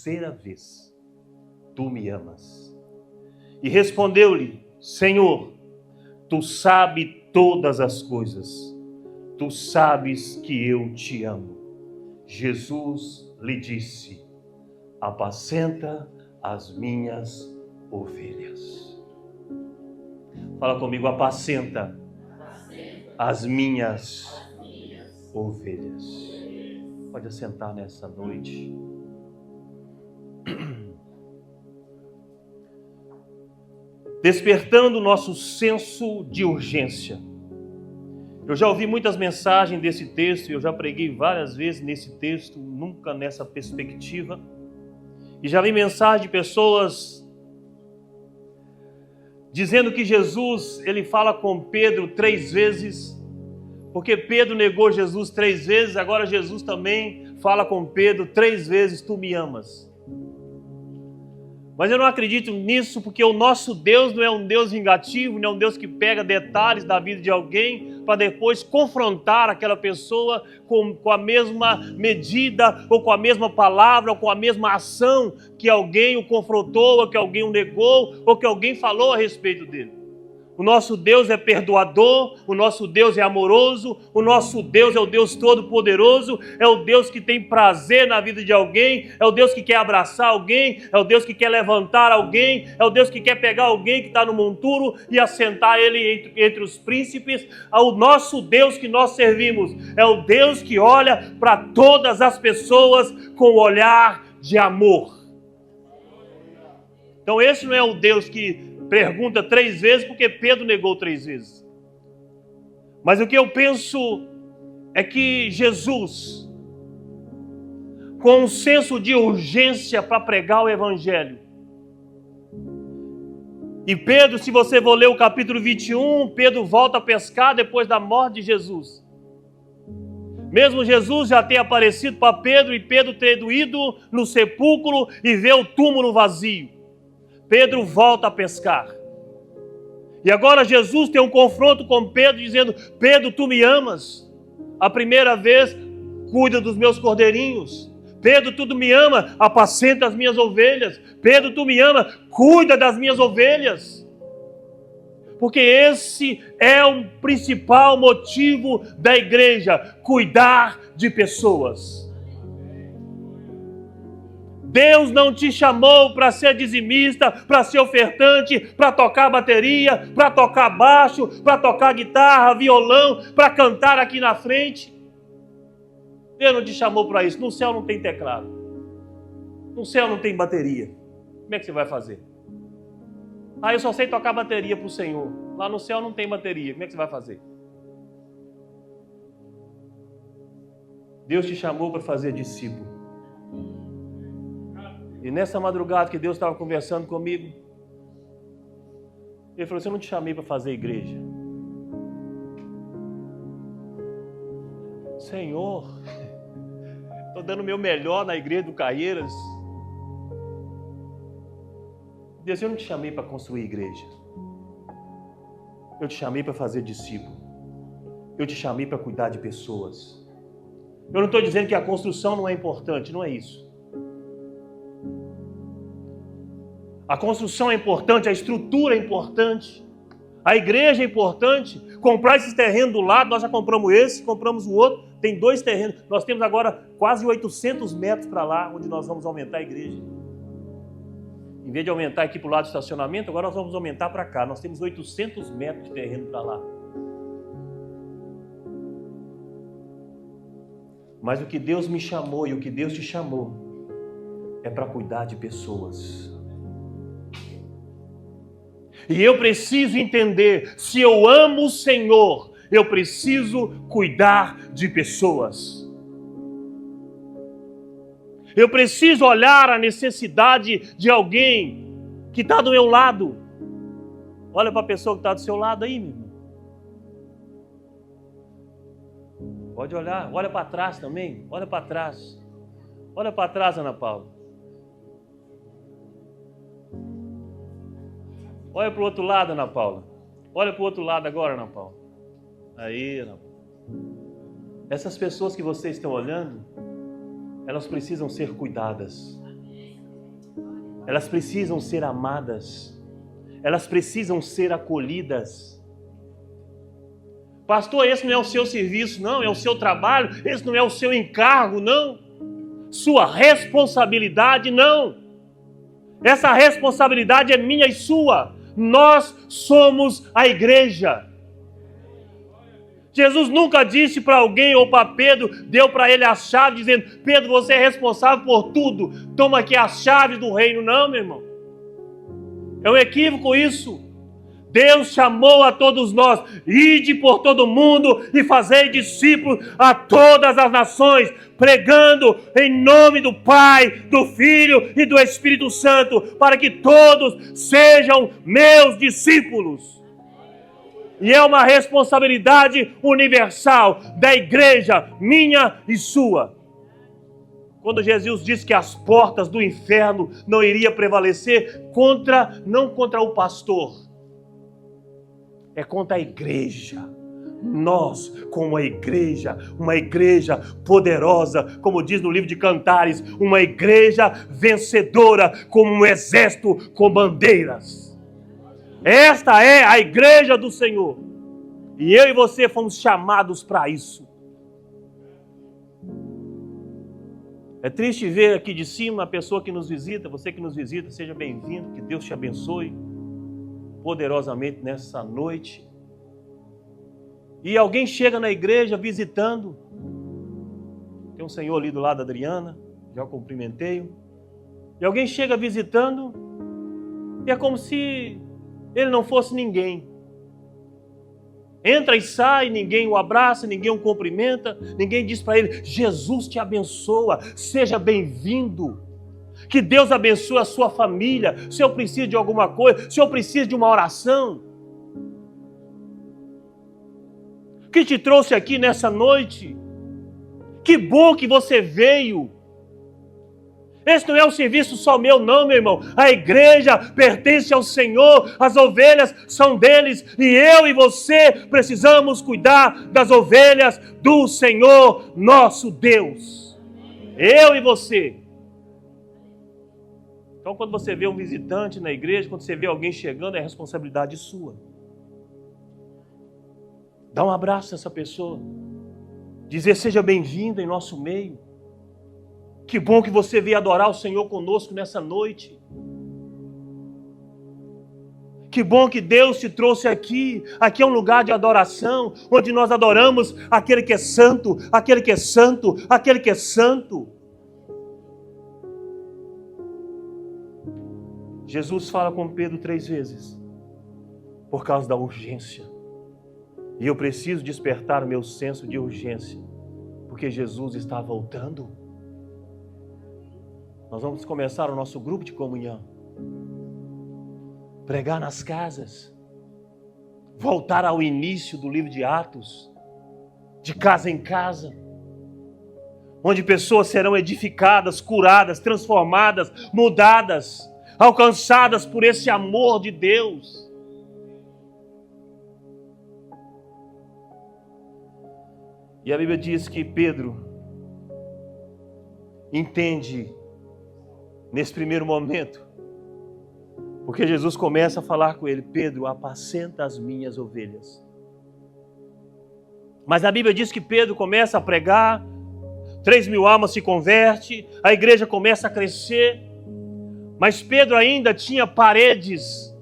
terceira vez: tu me amas? E respondeu-lhe: Senhor, tu sabes todas as coisas, tu sabes que eu te amo. Jesus lhe disse: apacenta as minhas ovelhas. Fala comigo: apacenta as minhas ovelhas. Pode assentar nessa noite. Despertando o nosso senso de urgência. Eu já ouvi muitas mensagens desse texto, eu já preguei várias vezes nesse texto, nunca nessa perspectiva. E já vi mensagem de pessoas dizendo que Jesus, ele fala com Pedro 3 vezes, porque Pedro negou Jesus 3 vezes, agora Jesus também fala com Pedro 3 vezes: tu me amas. Mas eu não acredito nisso, porque o nosso Deus não é um Deus vingativo, não é um Deus que pega detalhes da vida de alguém para depois confrontar aquela pessoa com a mesma medida, ou com a mesma palavra, ou com a mesma ação que alguém o confrontou, ou que alguém o negou, ou que alguém falou a respeito dele. O nosso Deus é perdoador, o nosso Deus é amoroso, o nosso Deus é o Deus Todo-Poderoso, é o Deus que tem prazer na vida de alguém, é o Deus que quer abraçar alguém, é o Deus que quer levantar alguém, é o Deus que quer pegar alguém que está no monturo e assentar ele entre os príncipes. O nosso Deus que nós servimos é o Deus que olha para todas as pessoas com o olhar de amor. Então esse não é o Deus que pergunta 3 vezes porque Pedro negou 3 vezes. Mas o que eu penso é que Jesus, com um senso de urgência para pregar o Evangelho, e Pedro, se você for ler o capítulo 21, Pedro volta a pescar depois da morte de Jesus. Mesmo Jesus já ter aparecido para Pedro e Pedro ter ido no sepulcro e ver o túmulo vazio, Pedro volta a pescar. E agora Jesus tem um confronto com Pedro, dizendo: Pedro, tu me amas? A primeira vez, cuida dos meus cordeirinhos. Pedro, tu me ama? Apacenta as minhas ovelhas. Pedro, tu me ama? Cuida das minhas ovelhas. Porque esse é o principal motivo da igreja: cuidar de pessoas. Deus não te chamou para ser dizimista, para ser ofertante, para tocar bateria, para tocar baixo, para tocar guitarra, violão, para cantar aqui na frente. Deus não te chamou para isso. No céu não tem teclado. No céu não tem bateria. Como é que você vai fazer? Eu só sei tocar bateria para o Senhor. Lá no céu não tem bateria. Como é que você vai fazer? Deus te chamou para fazer discípulo. E nessa madrugada que Deus estava conversando comigo, Ele falou: eu não te chamei para fazer igreja. Senhor, estou dando o meu melhor na igreja do Caieiras. Deus, eu não te chamei para construir igreja. Eu te chamei para fazer discípulo. Eu te chamei para cuidar de pessoas. Eu não estou dizendo que a construção não é importante, não é isso. A construção é importante, a estrutura é importante, a igreja é importante. Comprar esses terrenos do lado, nós já compramos esse, compramos o outro, tem 2 terrenos. Nós temos agora quase 800 metros para lá, onde nós vamos aumentar a igreja. Em vez de aumentar aqui para o lado do estacionamento, agora nós vamos aumentar para cá. Nós temos 800 metros de terreno para lá. Mas o que Deus me chamou e o que Deus te chamou é para cuidar de pessoas. E eu preciso entender, se eu amo o Senhor, eu preciso cuidar de pessoas. Eu preciso olhar a necessidade de alguém que está do meu lado. Olha para a pessoa que está do seu lado aí, meu irmão. Pode olhar, olha para trás também, olha para trás. Olha para trás, Ana Paula. Olha para o outro lado, Ana Paula. Olha para o outro lado agora, Ana Paula. Aí, Ana Paula. Essas pessoas que vocês estão olhando, elas precisam ser cuidadas. Elas precisam ser amadas. Elas precisam ser acolhidas. Pastor, esse não é o seu serviço, não. É o seu trabalho. Esse não é o seu encargo, não. Sua responsabilidade, não. Essa responsabilidade é minha e sua. Nós somos a igreja. Jesus nunca disse para alguém ou para Pedro, deu para ele a chave, dizendo: Pedro, você é responsável por tudo, toma aqui as chaves do reino. Não, meu irmão. É um equívoco isso. Deus chamou a todos nós: ide por todo mundo e fazei discípulos a todas as nações, pregando em nome do Pai, do Filho e do Espírito Santo, para que todos sejam meus discípulos. E é uma responsabilidade universal da igreja, minha e sua. Quando Jesus disse que as portas do inferno não iriam prevalecer não contra o pastor, é contra a igreja. Nós, como uma igreja poderosa, como diz no livro de Cantares, uma igreja vencedora, como um exército com bandeiras. Esta é a igreja do Senhor. E eu e você fomos chamados para isso. É triste ver aqui de cima a pessoa que nos visita, você que nos visita, seja bem-vindo, que Deus te abençoe poderosamente nessa noite. E alguém chega na igreja visitando. Tem um senhor ali do lado da Adriana, já cumprimentei-o. E alguém chega visitando e é como se ele não fosse ninguém. Entra e sai, ninguém o abraça, ninguém o cumprimenta, ninguém diz para ele: Jesus te abençoa, seja bem-vindo. Que Deus abençoe a sua família. Se eu preciso de alguma coisa, se eu preciso de uma oração. Que te trouxe aqui nessa noite. Que bom que você veio. Esse não é um serviço só meu, não, meu irmão. A igreja pertence ao Senhor, as ovelhas são deles, e eu e você precisamos cuidar das ovelhas do Senhor, nosso Deus. Eu e você. Então, quando você vê um visitante na igreja, quando você vê alguém chegando, é responsabilidade sua. Dá um abraço nessa pessoa. Dizer: seja bem-vindo em nosso meio. Que bom que você veio adorar o Senhor conosco nessa noite. Que bom que Deus te trouxe aqui. Aqui é um lugar de adoração, onde nós adoramos aquele que é santo, aquele que é santo, aquele que é santo. Jesus fala com Pedro 3 vezes, por causa da urgência. E eu preciso despertar o meu senso de urgência, porque Jesus está voltando. Nós vamos começar o nosso grupo de comunhão. Pregar nas casas. Voltar ao início do livro de Atos. De casa em casa. Onde pessoas serão edificadas, curadas, transformadas, mudadas, alcançadas por esse amor de Deus. E a Bíblia diz que Pedro entende nesse primeiro momento, porque Jesus começa a falar com ele: Pedro, apacenta as minhas ovelhas. Mas a Bíblia diz que Pedro começa a pregar, 3.000 almas se convertem, a igreja começa a crescer, mas Pedro ainda tinha paredes,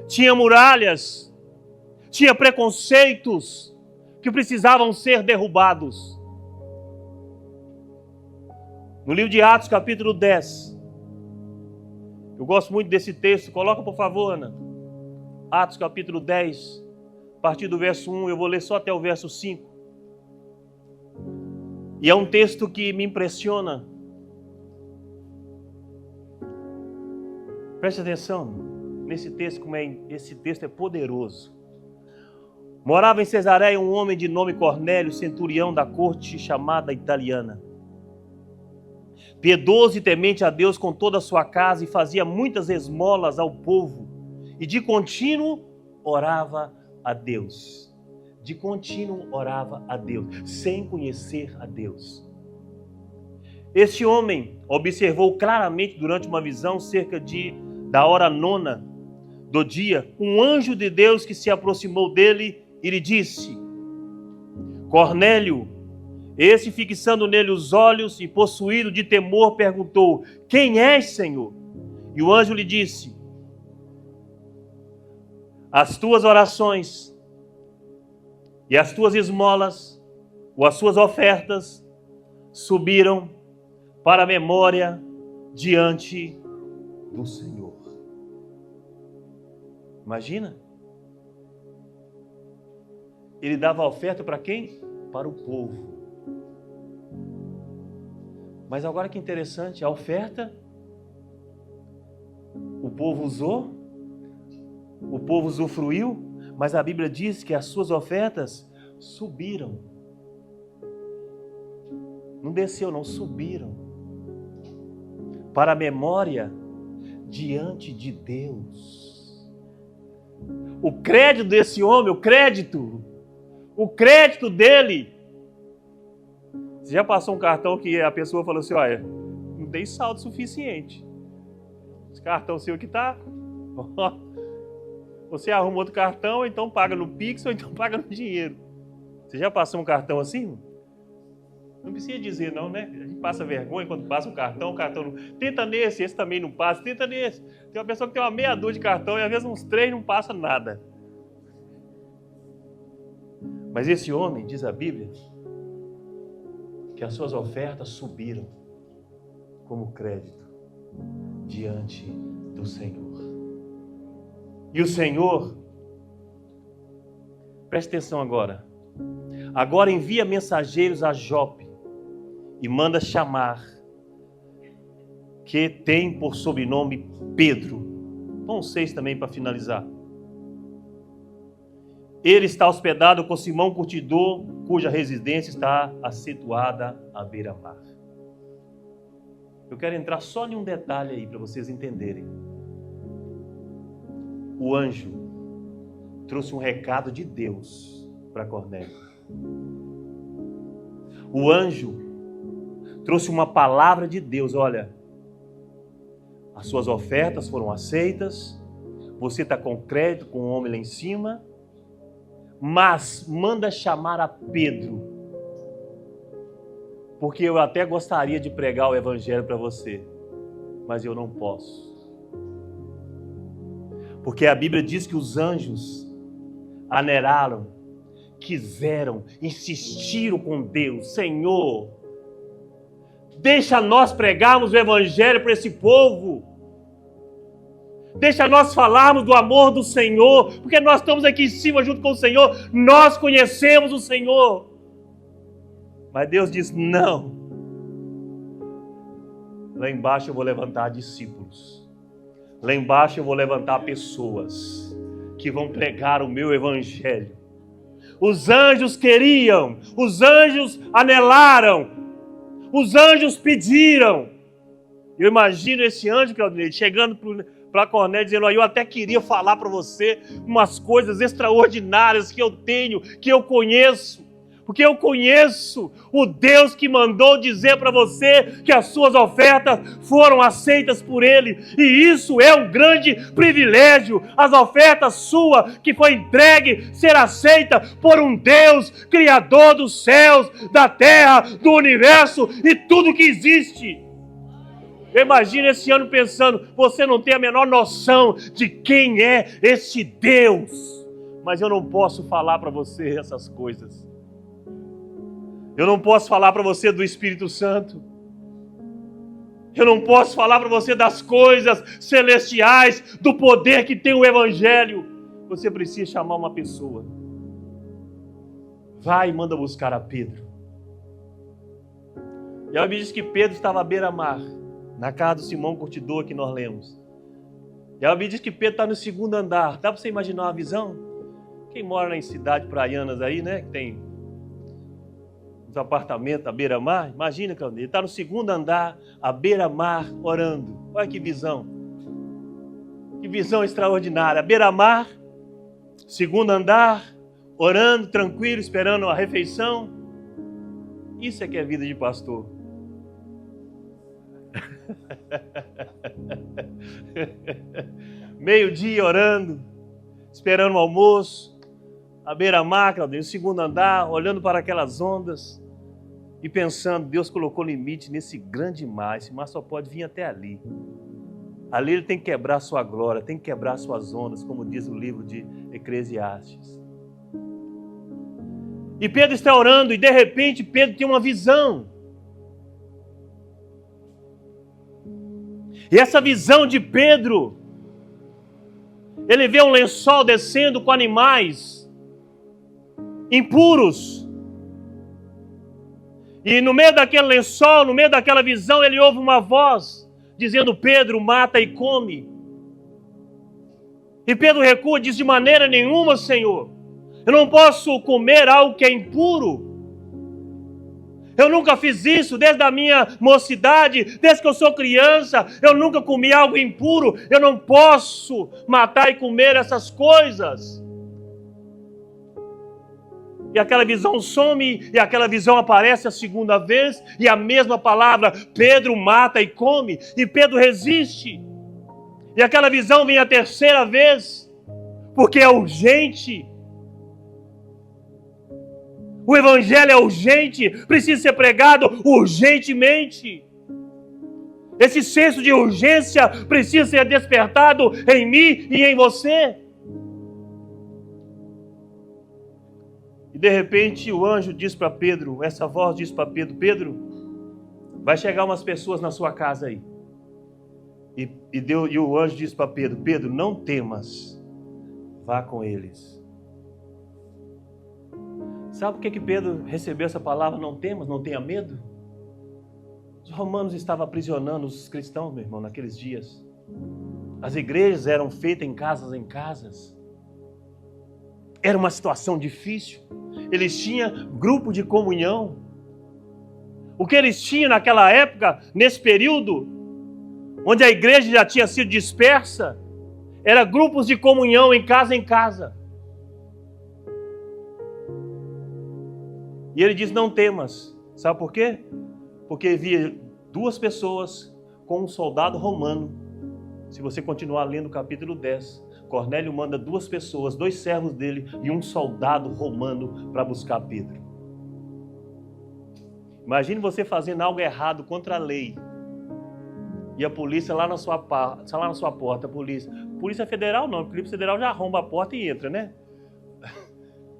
tinha muralhas, tinha preconceitos que precisavam ser derrubados. No livro de Atos, capítulo 10, eu gosto muito desse texto, coloca por favor, Ana. Atos capítulo 10, a partir do verso 1, eu vou ler só até o verso 5. E é um texto que me impressiona. Preste atenção nesse texto, como esse texto é poderoso. Morava em Cesareia um homem de nome Cornélio, centurião da corte chamada italiana. Piedoso e temente a Deus com toda a sua casa, e fazia muitas esmolas ao povo, e de contínuo orava a Deus. De contínuo orava a Deus, sem conhecer a Deus. Este homem observou claramente durante uma visão cerca da hora 9 do dia, um anjo de Deus que se aproximou dele e lhe disse: Cornélio. Esse, fixando nele os olhos e possuído de temor, perguntou: Quem és, Senhor? E o anjo lhe disse: As tuas orações e as tuas esmolas, ou as suas ofertas, subiram para a memória diante do Senhor. Imagina. Ele dava a oferta para quem? Para o povo. Mas agora que interessante, a oferta, o povo usou, o povo usufruiu, mas a Bíblia diz que as suas ofertas subiram. Não desceu, não, subiram. Para a memória diante de Deus. O crédito desse homem, o crédito dele. Você já passou um cartão que a pessoa falou assim: olha, não tem saldo suficiente. Esse cartão seu aqui tá. Você arruma outro cartão, então paga no Pix ou então paga no dinheiro. Você já passou um cartão assim? Não precisa dizer não, né? A gente passa vergonha quando passa um cartão, não... Tenta nesse, esse também não passa, tenta nesse. Tem uma pessoa que tem uma meia dúzia de cartão e às vezes uns 3 não passa nada. Mas esse homem, diz a Bíblia, que as suas ofertas subiram como crédito diante do Senhor. E o Senhor, preste atenção agora envia mensageiros a Jope e manda chamar, que tem por sobrenome Pedro. Vão 6 também para finalizar. Ele está hospedado com Simão Curtidor, cuja residência está situada à beira-mar. Eu quero entrar só em um detalhe aí para vocês entenderem. O anjo trouxe um recado de Deus para Cornélio. O anjo trouxe uma palavra de Deus. Olha, as suas ofertas foram aceitas, você está com crédito com um homem lá em cima, mas manda chamar a Pedro, porque eu até gostaria de pregar o evangelho para você, mas eu não posso. Porque a Bíblia diz que os anjos anelaram, quiseram, insistiram com Deus: Senhor, deixa nós pregarmos o evangelho para esse povo. Deixa nós falarmos do amor do Senhor, porque nós estamos aqui em cima junto com o Senhor, nós conhecemos o Senhor. Mas Deus diz: não. Lá embaixo eu vou levantar discípulos. Lá embaixo eu vou levantar pessoas que vão pregar o meu evangelho. Os anjos queriam, os anjos anelaram, os anjos pediram. Eu imagino esse anjo, Claudinei, chegando para Cornélio dizendo: eu até queria falar para você umas coisas extraordinárias que eu tenho, que eu conheço. Porque eu conheço o Deus que mandou dizer para você que as suas ofertas foram aceitas por Ele. E isso é um grande privilégio. As ofertas suas que foi entregue ser aceita por um Deus criador dos céus, da terra, do universo e tudo que existe. Eu imagino esse ano pensando: você não tem a menor noção de quem é esse Deus. Mas eu não posso falar para você essas coisas. Eu não posso falar para você do Espírito Santo. Eu não posso falar para você das coisas celestiais, do poder que tem o Evangelho. Você precisa chamar uma pessoa. Vai e manda buscar a Pedro. E a Bíblia diz que Pedro estava à beira-mar, na casa do Simão Curtidor que nós lemos. E a Bíblia diz que Pedro está no 2º andar. Dá para você imaginar uma visão? Quem mora em cidade praianas aí, né? Que tem uns apartamentos à beira-mar. Imagina, Claudinei, ele está no 2º andar, à beira-mar, orando. Olha que visão. Que visão extraordinária. À beira-mar, 2º andar, orando, tranquilo, esperando a refeição. Isso é que é vida de pastor. Meio-dia orando, esperando o almoço, à beira-mar, Claudinho, no segundo andar, olhando para aquelas ondas e pensando, Deus colocou limite nesse grande mar, esse mar só pode vir até ali. Ali ele tem que quebrar a sua glória, tem que quebrar suas ondas, como diz o livro de Eclesiastes. E Pedro está orando e de repente Pedro tem uma visão. E essa visão de Pedro, ele vê um lençol descendo com animais impuros. E no meio daquele lençol, no meio daquela visão, ele ouve uma voz dizendo: Pedro, mata e come. E Pedro recua e diz: de maneira nenhuma, Senhor. Eu não posso comer algo que é impuro. Eu nunca fiz isso desde a minha mocidade, desde que eu sou criança. Eu nunca comi algo impuro. Eu não posso matar e comer essas coisas. E aquela visão some, e aquela visão aparece a segunda vez, e a mesma palavra: Pedro, mata e come. E Pedro resiste. E aquela visão vem a terceira vez, porque é urgente. O evangelho é urgente, precisa ser pregado urgentemente. Esse senso de urgência precisa ser despertado em mim e em você. E de repente o anjo diz para Pedro, essa voz diz para Pedro: Pedro, vai chegar umas pessoas na sua casa aí. E o anjo diz para Pedro: Pedro, não temas, vá com eles. Sabe por que Pedro recebeu essa palavra, não temas, não tenha medo? Os romanos estavam aprisionando os cristãos, meu irmão, naqueles dias. As igrejas eram feitas em casas. Era uma situação difícil. Eles tinham grupo de comunhão. O que eles tinham naquela época, nesse período, onde a igreja já tinha sido dispersa, era grupos de comunhão em casa. E ele diz: não temas. Sabe por quê? Porque havia duas pessoas com um soldado romano. Se você continuar lendo o capítulo 10, Cornélio manda duas pessoas, dois servos dele e um soldado romano para buscar Pedro. Imagine você fazendo algo errado contra a lei. E a polícia lá na sua porta, a polícia. Polícia Federal não, a Polícia Federal já arromba a porta e entra, né?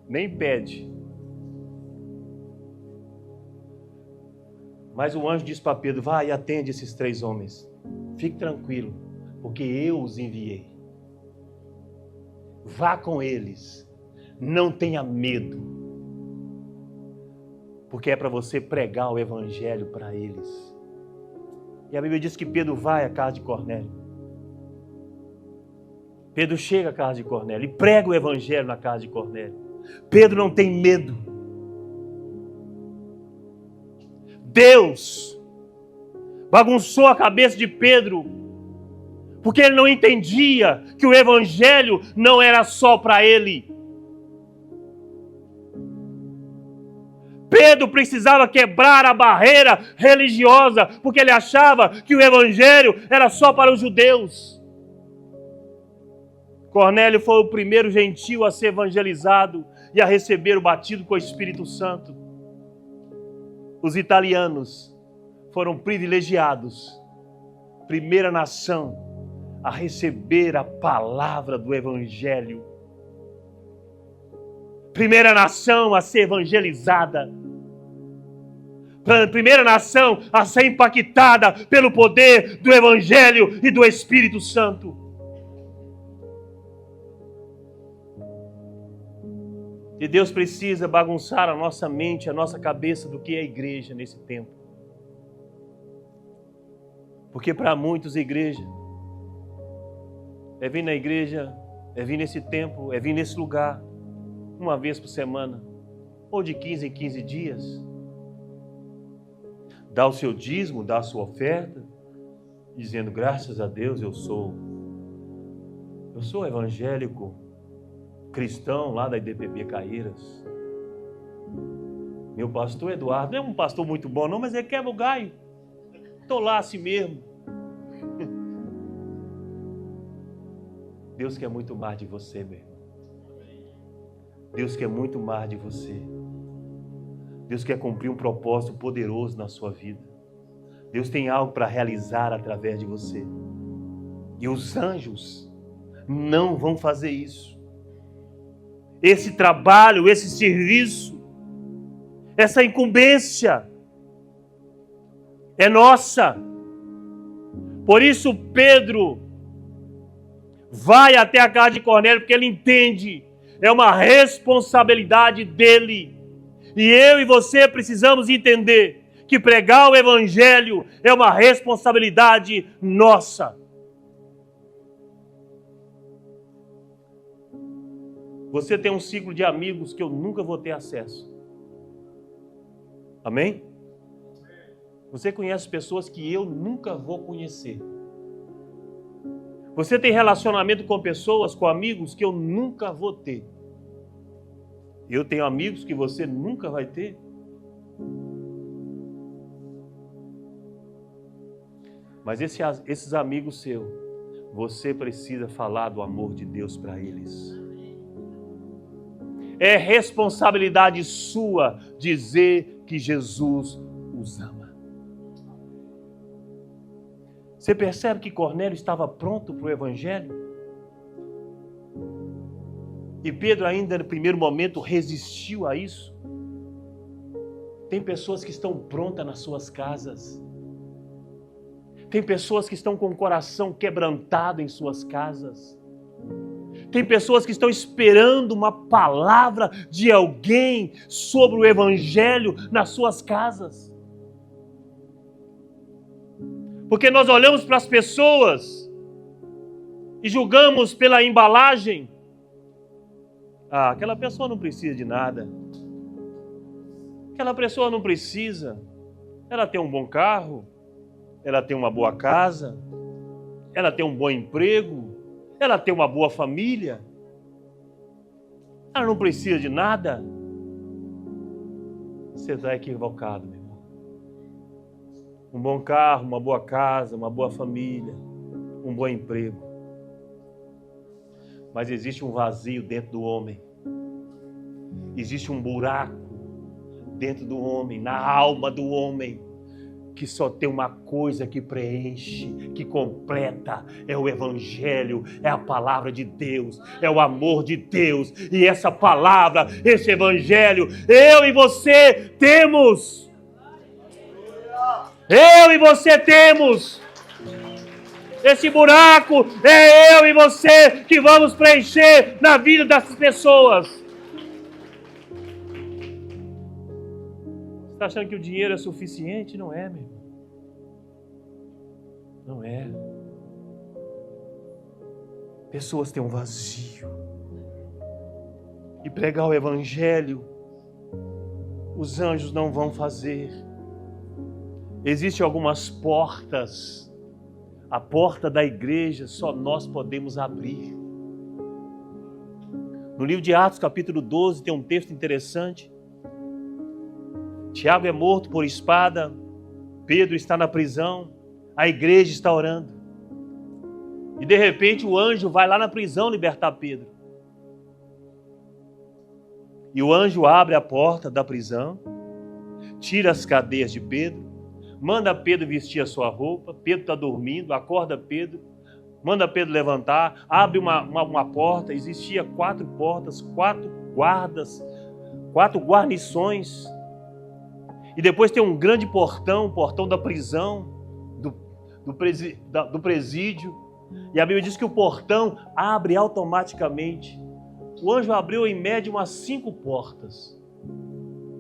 Nem pede. Mas o anjo diz para Pedro: vai e atende esses três homens. Fique tranquilo, porque eu os enviei. Vá com eles. Não tenha medo. Porque é para você pregar o evangelho para eles. E a Bíblia diz que Pedro vai à casa de Cornélio. Pedro chega à casa de Cornélio e prega o evangelho na casa de Cornélio. Pedro não tem medo. Deus bagunçou a cabeça de Pedro, porque ele não entendia que o evangelho não era só para ele. Pedro precisava quebrar a barreira religiosa, porque ele achava que o evangelho era só para os judeus. Cornélio foi o primeiro gentio a ser evangelizado e a receber o batismo com o Espírito Santo. Os italianos foram privilegiados, primeira nação a receber a palavra do evangelho. Primeira nação a ser evangelizada. Primeira nação a ser impactada pelo poder do evangelho e do Espírito Santo. E Deus precisa bagunçar a nossa mente, a nossa cabeça do que é a igreja nesse tempo. Porque para muitos igreja é vir na igreja, é vir nesse tempo, é vir nesse lugar uma vez por semana, ou de 15 em 15 dias. Dá o seu dízimo, dá a sua oferta, dizendo: graças a Deus eu sou evangélico, cristão lá da IDPB Caíras. Meu pastor Eduardo não é um pastor muito bom não, mas ele quebra o galho. Estou lá assim mesmo. Deus quer muito mais de você, meu irmão. Deus quer muito mais de você. Deus quer cumprir um propósito poderoso na sua vida. Deus tem algo para realizar através de você. E os anjos não vão fazer isso. Esse trabalho, esse serviço, essa incumbência é nossa. Por isso Pedro vai até a casa de Cornélio, porque ele entende, é uma responsabilidade dele. E eu e você precisamos entender que pregar o evangelho é uma responsabilidade nossa. Você tem um ciclo de amigos que eu nunca vou ter acesso. Amém? Você conhece pessoas que eu nunca vou conhecer. Você tem relacionamento com pessoas, com amigos que eu nunca vou ter. Eu tenho amigos que você nunca vai ter. Mas esses amigos seus, você precisa falar do amor de Deus para eles. É responsabilidade sua dizer que Jesus os ama. Você percebe que Cornélio estava pronto para o evangelho? E Pedro ainda no primeiro momento resistiu a isso. Tem pessoas que estão prontas nas suas casas. Tem pessoas que estão com o coração quebrantado em suas casas. Tem pessoas que estão esperando uma palavra de alguém sobre o evangelho nas suas casas. Porque nós olhamos para as pessoas e julgamos pela embalagem. Ah, aquela pessoa não precisa de nada. Aquela pessoa não precisa. Ela tem um bom carro, ela tem uma boa casa, ela tem um bom emprego, ela tem uma boa família. Ela não precisa de nada. Você está equivocado, meu irmão. Um bom carro, uma boa casa, uma boa família, um bom emprego. Mas existe um vazio dentro do homem. Existe um buraco dentro do homem, na alma do homem, que só tem uma coisa que preenche, que completa, é o evangelho, é a palavra de Deus, é o amor de Deus. E essa palavra, esse evangelho, eu e você temos. Eu e você temos. Esse buraco é eu e você que vamos preencher na vida dessas pessoas. Você está achando que o dinheiro é suficiente? Não é, meu irmão. Não é. Pessoas têm um vazio. E pregar o evangelho, os anjos não vão fazer. Existem algumas portas. A porta da igreja só nós podemos abrir. No livro de Atos, capítulo 12, tem um texto interessante. Tiago é morto por espada. Pedro está na prisão. A igreja está orando. E de repente o anjo vai lá na prisão libertar Pedro. E o anjo abre a porta da prisão, tira as cadeias de Pedro, manda Pedro vestir a sua roupa. Pedro está dormindo, acorda Pedro, manda Pedro levantar, abre uma porta. Existia 4 portas, 4 guardas, 4 guarnições. E depois tem um grande portão, o portão da prisão, do presídio. E a Bíblia diz que o portão abre automaticamente. O anjo abriu em média umas 5 portas,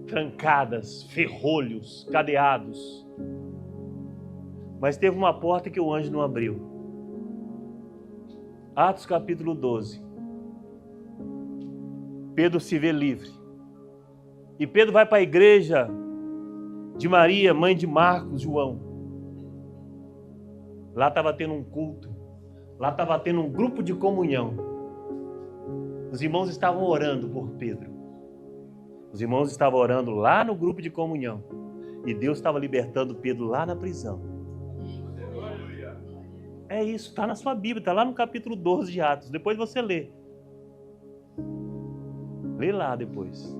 trancadas, ferrolhos, cadeados. Mas teve uma porta que o anjo não abriu. Atos capítulo 12. Pedro se vê livre. E Pedro vai para a igreja de Maria, mãe de Marcos, João. Lá estava tendo um culto. Lá estava tendo um grupo de comunhão. Os irmãos estavam orando por Pedro. Os irmãos estavam orando lá no grupo de comunhão. E Deus estava libertando Pedro lá na prisão. É isso, está na sua Bíblia, está lá no capítulo 12 de Atos. Depois você lê. Lê lá depois.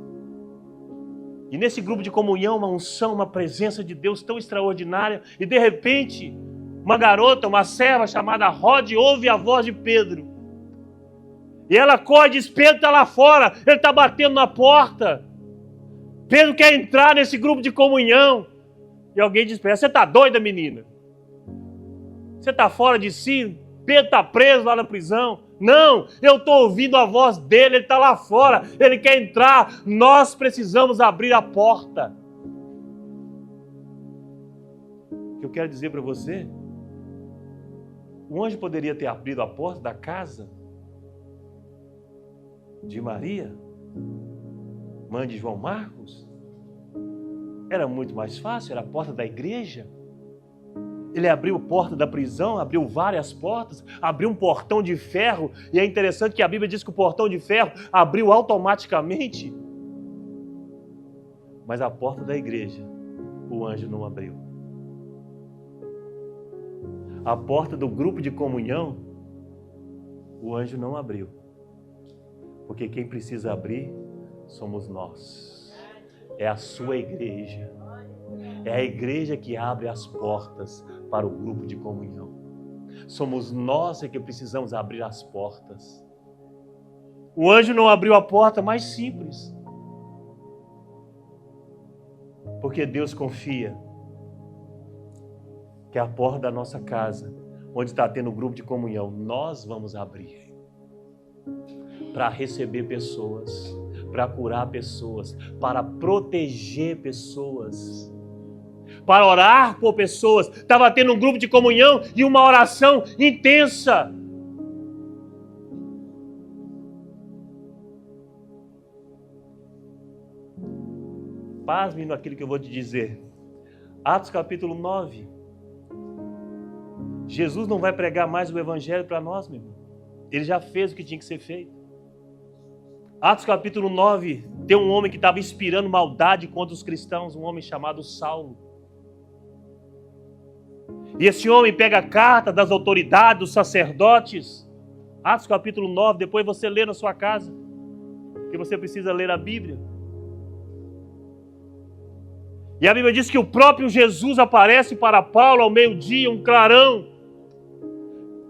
E nesse grupo de comunhão, uma unção, uma presença de Deus tão extraordinária. E de repente, uma garota, uma serva chamada Rode, ouve a voz de Pedro. E ela corre e diz, Pedro está lá fora, ele está batendo na porta. Pedro quer entrar nesse grupo de comunhão. E alguém diz para ela, você está doida, menina? Você está fora de si? Pedro está preso lá na prisão. Não, eu estou ouvindo a voz dele, ele está lá fora, ele quer entrar, nós precisamos abrir a porta. O que eu quero dizer para você, o anjo poderia ter abrido a porta da casa de Maria, mãe de João Marcos. Era muito mais fácil, era a porta da igreja. Ele abriu a porta da prisão, abriu várias portas, abriu um portão de ferro, e é interessante que a Bíblia diz que o portão de ferro abriu automaticamente. Mas a porta da igreja, o anjo não abriu. A porta do grupo de comunhão, o anjo não abriu. Porque quem precisa abrir somos nós. É a sua igreja. É a igreja que abre as portas para o grupo de comunhão. Somos nós que precisamos abrir as portas. O anjo não abriu a porta, mais simples. Porque Deus confia que a porta da nossa casa, onde está tendo o grupo de comunhão, nós vamos abrir. Para receber pessoas, para curar pessoas, para proteger pessoas, para orar por pessoas. Estava tendo um grupo de comunhão e uma oração intensa. Pasme naquilo que eu vou te dizer. Atos capítulo 9. Jesus não vai pregar mais o evangelho para nós, meu irmão. Ele já fez o que tinha que ser feito. Atos capítulo 9, tem um homem que estava inspirando maldade contra os cristãos, um homem chamado Saulo. E esse homem pega a carta das autoridades, dos sacerdotes. Atos capítulo 9, depois você lê na sua casa, porque você precisa ler a Bíblia. E a Bíblia diz que o próprio Jesus aparece para Paulo ao meio-dia, um clarão.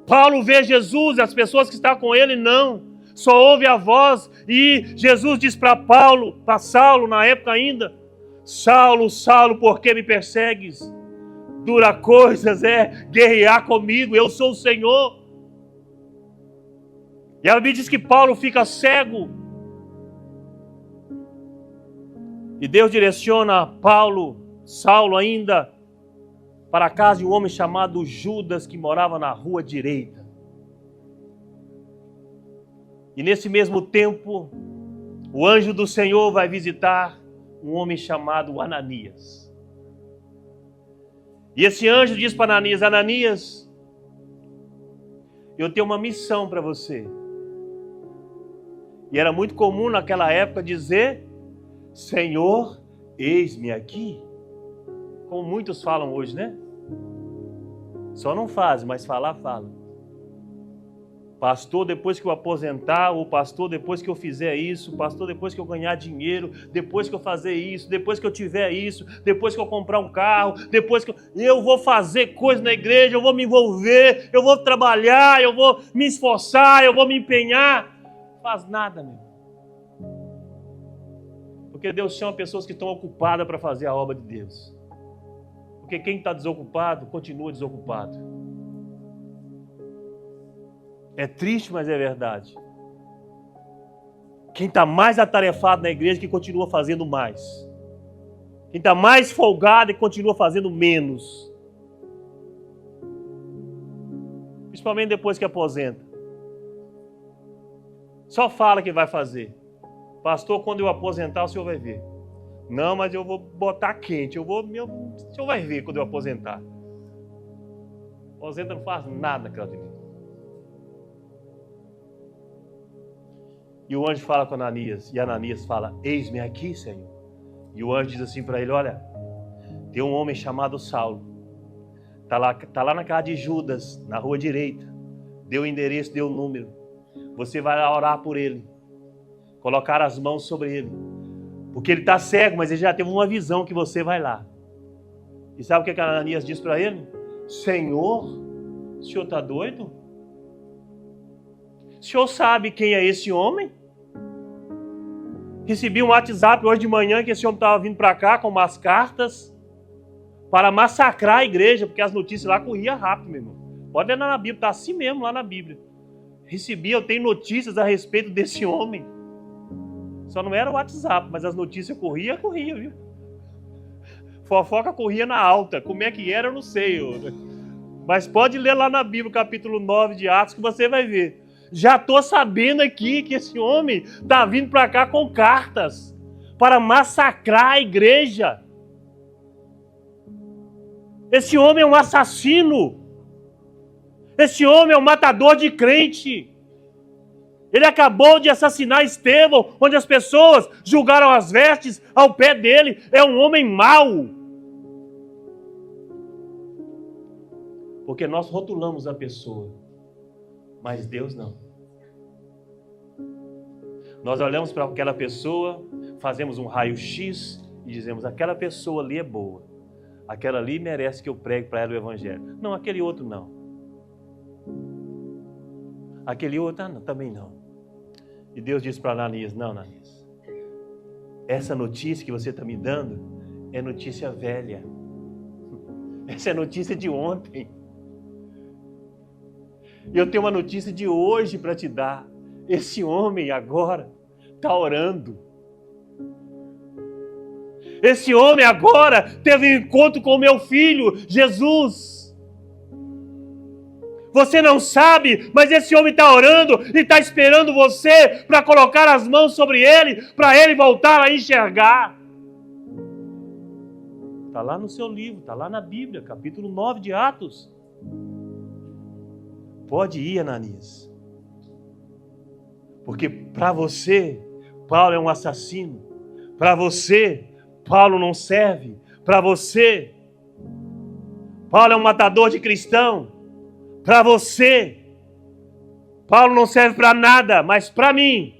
Paulo vê Jesus e as pessoas que estão com ele não. Só ouve a voz e Jesus diz para Paulo, para Saulo na época ainda, Saulo, Saulo, por que me persegues? Dura coisas é guerrear comigo, eu sou o Senhor. E a Bíblia diz que Paulo fica cego. E Deus direciona Paulo, Saulo ainda, para a casa de um homem chamado Judas, que morava na rua direita. E nesse mesmo tempo, o anjo do Senhor vai visitar um homem chamado Ananias. E esse anjo diz para Ananias, Ananias, eu tenho uma missão para você. E era muito comum naquela época dizer, Senhor, eis-me aqui. Como muitos falam hoje, né? Só não fazem, mas falar, falam. Pastor, depois que eu aposentar, ou pastor, depois que eu fizer isso, pastor, depois que eu ganhar dinheiro, depois que eu fazer isso, depois que eu tiver isso, depois que eu comprar um carro, depois que eu vou fazer coisa na igreja, eu vou me envolver, eu vou trabalhar, eu vou me esforçar, eu vou me empenhar. Não faz nada, meu. Porque Deus chama pessoas que estão ocupadas para fazer a obra de Deus. Porque quem está desocupado, continua desocupado. É triste, mas é verdade. Quem está mais atarefado na igreja, que continua fazendo mais. Quem está mais folgado, que continua fazendo menos. Principalmente depois que aposenta. Só fala que vai fazer. Pastor, quando eu aposentar, o senhor vai ver. Não, mas eu vou botar quente. O senhor vai ver quando eu aposentar. Aposenta não faz nada, Claudinei. E o anjo fala com Ananias. E Ananias fala, eis-me aqui, Senhor. E o anjo diz assim para ele, olha, tem um homem chamado Saulo. Tá lá na casa de Judas, na rua direita. Deu o endereço, deu o número. Você vai lá orar por ele. Colocar as mãos sobre ele. Porque ele está cego, mas ele já teve uma visão que você vai lá. E sabe o que Ananias disse para ele? Senhor, o senhor está doido? O senhor sabe quem é esse homem? Recebi um WhatsApp hoje de manhã que esse homem estava vindo para cá com umas cartas para massacrar a igreja, porque as notícias lá corriam rápido, meu irmão. Pode ler na Bíblia, está assim mesmo lá na Bíblia. Eu tenho notícias a respeito desse homem. Só não era o WhatsApp, mas as notícias corriam, viu? Fofoca corria na alta. Como é que era, eu não sei. Mas pode ler lá na Bíblia, capítulo 9 de Atos, que você vai ver. Já estou sabendo aqui que esse homem está vindo para cá com cartas para massacrar a igreja. Esse homem é um assassino. Esse homem é um matador de crente. Ele acabou de assassinar Estevão, onde as pessoas julgaram as vestes ao pé dele. É um homem mau. Porque nós rotulamos a pessoa, mas Deus não. Nós olhamos para aquela pessoa, fazemos um raio-x e dizemos, aquela pessoa ali é boa. Aquela ali merece que eu pregue para ela o evangelho. Não, aquele outro não. Aquele outro, não, também não. E Deus disse para Ananias, não, Ananias, essa notícia que você está me dando é notícia velha. Essa é notícia de ontem. E eu tenho uma notícia de hoje para te dar. Esse homem agora está orando. Esse homem agora teve um encontro com o meu filho, Jesus. Você não sabe, mas esse homem está orando e está esperando você para colocar as mãos sobre ele, para ele voltar a enxergar. Está lá no seu livro, está lá na Bíblia, capítulo 9 de Atos. Pode ir, Ananias. Porque para você, Paulo é um assassino. Para você, Paulo não serve. Para você, Paulo é um matador de cristão. Para você, Paulo não serve para nada, mas para mim,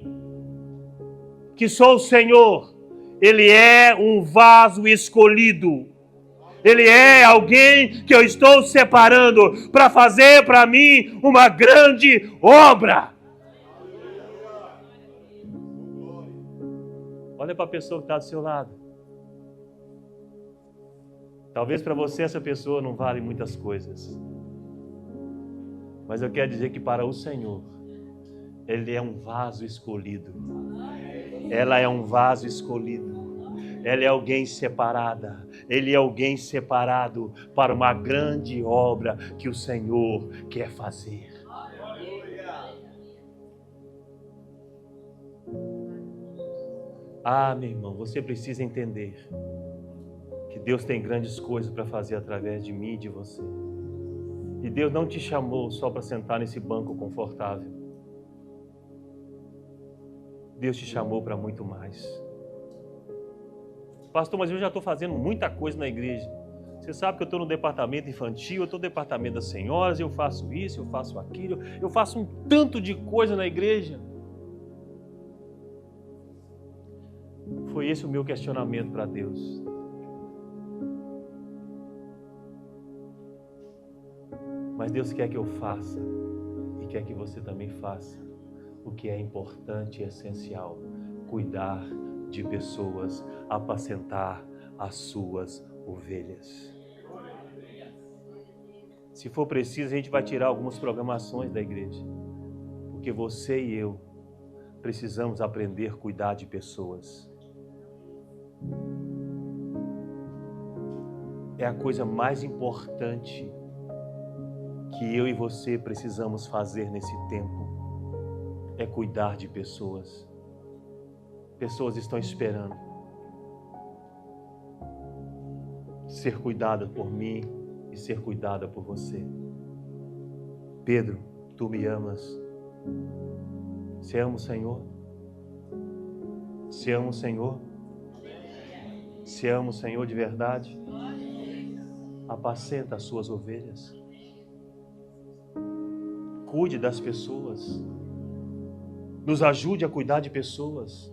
que sou o Senhor, ele é um vaso escolhido. Ele é alguém que eu estou separando para fazer para mim uma grande obra. Olha para a pessoa que está do seu lado. Talvez para você essa pessoa não vale muitas coisas. Mas eu quero dizer que para o Senhor, ele é um vaso escolhido. Ela é um vaso escolhido. Ela é alguém separada. Ele é alguém separado para uma grande obra que o Senhor quer fazer. Ah, meu irmão, você precisa entender que Deus tem grandes coisas para fazer através de mim e de você. E Deus não te chamou só para sentar nesse banco confortável. Deus te chamou para muito mais. Pastor, mas eu já estou fazendo muita coisa na igreja. Você sabe que eu estou no departamento infantil, eu estou no departamento das senhoras, eu faço isso, eu faço aquilo, eu faço um tanto de coisa na igreja. Foi esse o meu questionamento para Deus. Mas Deus quer que eu faça e quer que você também faça o que é importante e essencial: cuidar de pessoas, apacentar as suas ovelhas. Se for preciso, a gente vai tirar algumas programações da igreja, porque você e eu precisamos aprender a cuidar de pessoas. É a coisa mais importante que eu e você precisamos fazer nesse tempo, é cuidar de pessoas. Pessoas estão esperando ser cuidada por mim e ser cuidada por você. Pedro, tu me amas. Você ama o Senhor? Você ama o Senhor? Você ama o Senhor de verdade? apacenta as suas ovelhas. Cuide das pessoas. Nos ajude a cuidar de pessoas.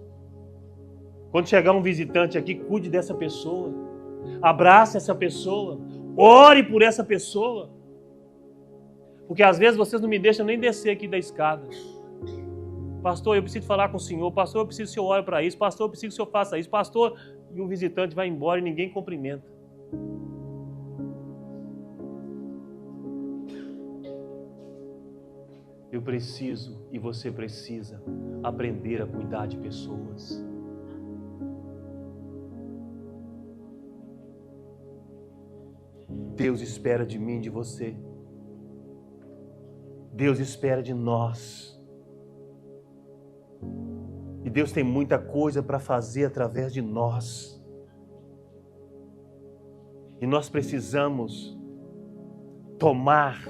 Quando chegar um visitante aqui, cuide dessa pessoa. Abrace essa pessoa. Ore por essa pessoa. Porque às vezes vocês não me deixam nem descer aqui da escada. Pastor, eu preciso falar com o senhor. Pastor, eu preciso que o senhor ore para isso. Pastor, eu preciso que o senhor faça isso. Pastor, e o visitante vai embora e ninguém cumprimenta. Eu preciso e você precisa aprender a cuidar de pessoas. Deus espera de mim, de você. Deus espera de nós. E Deus tem muita coisa para fazer através de nós. E nós precisamos tomar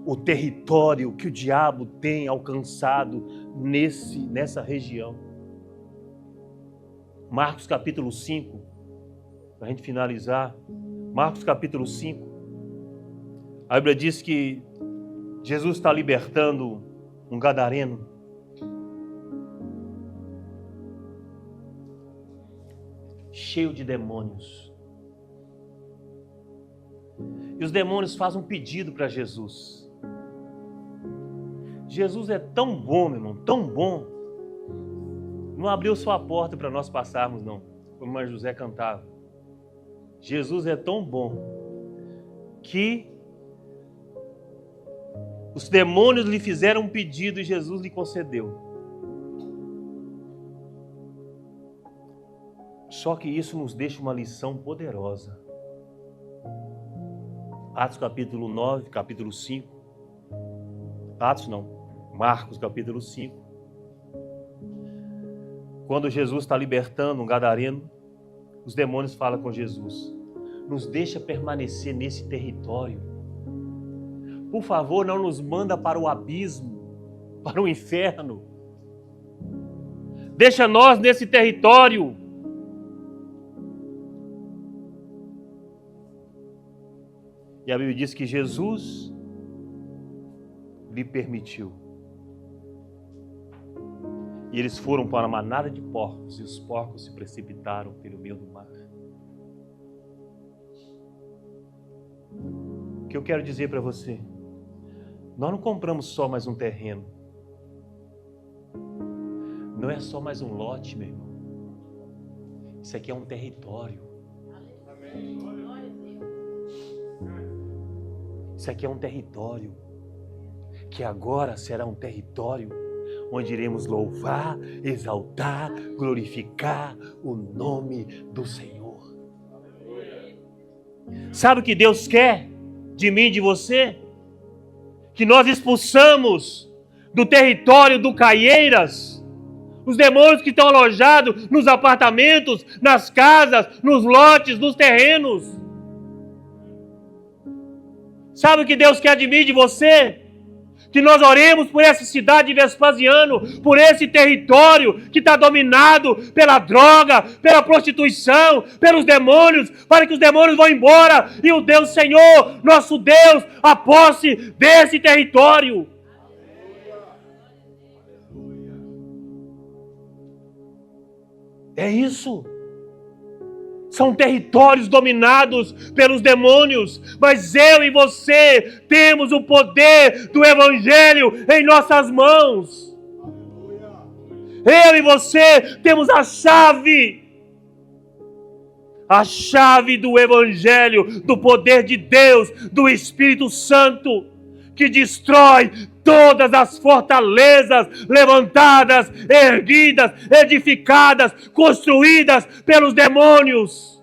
o território que o diabo tem alcançado nessa região. Marcos capítulo 5, para a gente finalizar. Marcos capítulo 5. A Bíblia diz que Jesus está libertando um gadareno. Cheio de demônios. E os demônios fazem um pedido para Jesus. Jesus é tão bom, meu irmão, tão bom. Não abriu sua porta para nós passarmos, não. Como o irmão José cantava. Jesus é tão bom que os demônios lhe fizeram um pedido e Jesus lhe concedeu. Só que isso nos deixa uma lição poderosa. Atos capítulo 9, capítulo 5. Atos não, Marcos capítulo 5. Quando Jesus está libertando um gadareno, os demônios falam com Jesus: nos deixa permanecer nesse território. Por favor, não nos manda para o abismo, para o inferno. Deixa nós nesse território. E a Bíblia diz que Jesus lhe permitiu. E eles foram para uma manada de porcos, e os porcos se precipitaram pelo meio do mar. O que eu quero dizer para você? Nós não compramos só mais um terreno. Não é só mais um lote, meu irmão. Isso aqui é um território. Isso aqui é um território. Que agora será um território onde iremos louvar, exaltar, glorificar o nome do Senhor. Sabe o que Deus quer de mim e de você? Que nós expulsamos do território do Caieiras os demônios que estão alojados nos apartamentos, nas casas, nos lotes, nos terrenos. Sabe o que Deus quer de mim e de você? Que nós oremos por essa cidade de Vespasiano, por esse território que está dominado pela droga, pela prostituição, pelos demônios, para que os demônios vão embora e o Deus Senhor, nosso Deus, a posse desse território. É isso. São territórios dominados pelos demônios, mas eu e você temos o poder do Evangelho em nossas mãos. Eu e você temos a chave do Evangelho, do poder de Deus, do Espírito Santo, que destrói todas as fortalezas levantadas, erguidas, edificadas, construídas pelos demônios.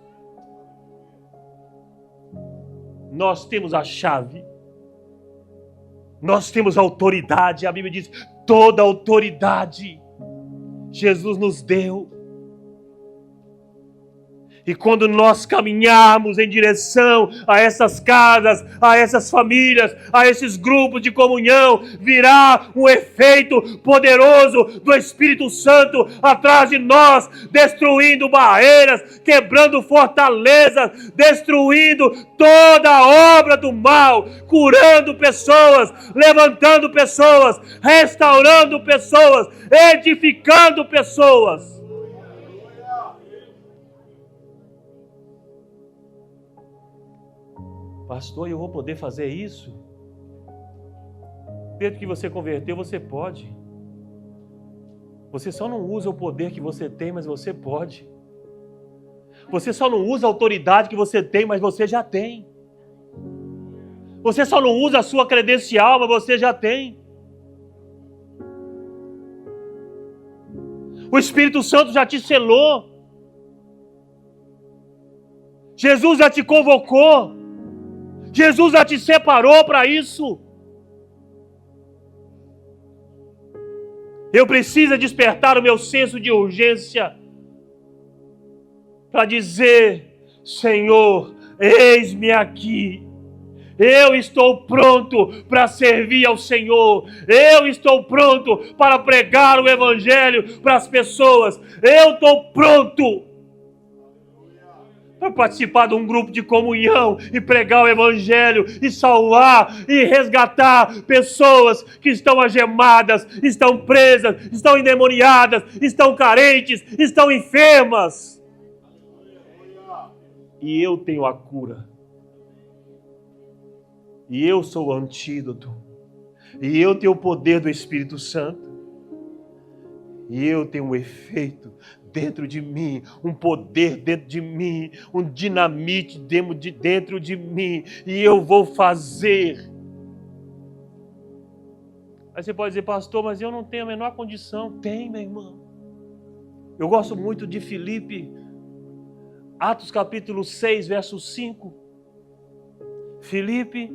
Nós temos a chave. Nós temos autoridade. A Bíblia diz: toda autoridade Jesus nos deu. E quando nós caminharmos em direção a essas casas, a essas famílias, a esses grupos de comunhão, virá um efeito poderoso do Espírito Santo atrás de nós, destruindo barreiras, quebrando fortalezas, destruindo toda a obra do mal, curando pessoas, levantando pessoas, restaurando pessoas, edificando pessoas. Pastor, eu vou poder fazer isso? Desde que você converteu, você pode. Você só não usa o poder que você tem, mas você pode. Você só não usa a autoridade que você tem, mas você já tem. Você só não usa a sua credencial, mas você já tem. O Espírito Santo já te selou. Jesus já te convocou. Jesus já te separou para isso. Eu preciso despertar o meu senso de urgência para dizer: Senhor, eis-me aqui. Eu estou pronto para servir ao Senhor. Eu estou pronto para pregar o Evangelho para as pessoas. Eu estou pronto para participar de um grupo de comunhão e pregar o Evangelho e salvar e resgatar pessoas que estão algemadas, estão presas, estão endemoniadas, estão carentes, estão enfermas. E eu tenho a cura. E eu sou o antídoto. E eu tenho o poder do Espírito Santo. E eu tenho um efeito dentro de mim, um poder dentro de mim, um dinamite dentro de mim, e eu vou fazer. Aí você pode dizer: pastor, mas eu não tenho a menor condição. Tem, meu irmão. Eu gosto muito de Filipe, Atos capítulo 6, verso 5. Filipe,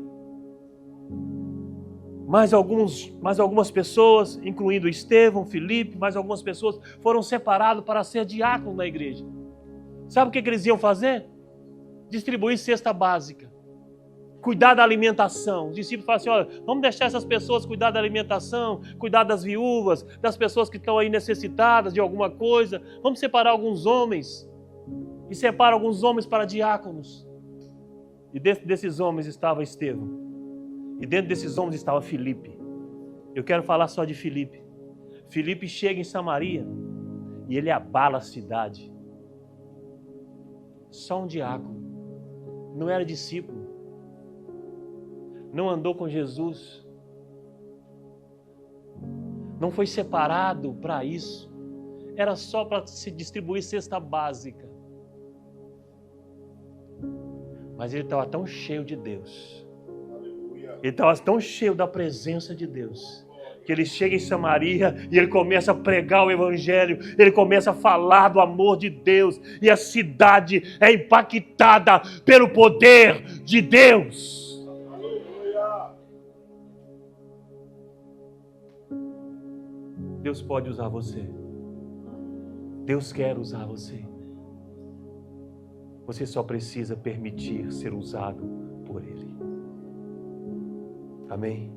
mais algumas pessoas, incluindo Estevão, Filipe, mais algumas pessoas foram separados para ser diáconos na igreja. Sabe o que eles iam fazer? Distribuir cesta básica, cuidar da alimentação. Os discípulos falaram assim: olha, vamos deixar essas pessoas cuidar da alimentação, cuidar das viúvas, das pessoas que estão aí necessitadas de alguma coisa. Vamos separar alguns homens, e separa alguns homens para diáconos. E dentro desses homens estava Estevão. E dentro desses homens estava Filipe. Eu quero falar só de Filipe. Filipe chega em Samaria e ele abala a cidade. Só um diácono. Não era discípulo. Não andou com Jesus. Não foi separado para isso. Era só para se distribuir cesta básica. Mas ele estava tão cheio de Deus. Ele estava tão cheio da presença de Deus, que ele chega em Samaria e ele começa a pregar o Evangelho, ele começa a falar do amor de Deus, e a cidade é impactada pelo poder de Deus. Deus pode usar você. Deus quer usar você. Você só precisa permitir ser usado por Ele. Amém?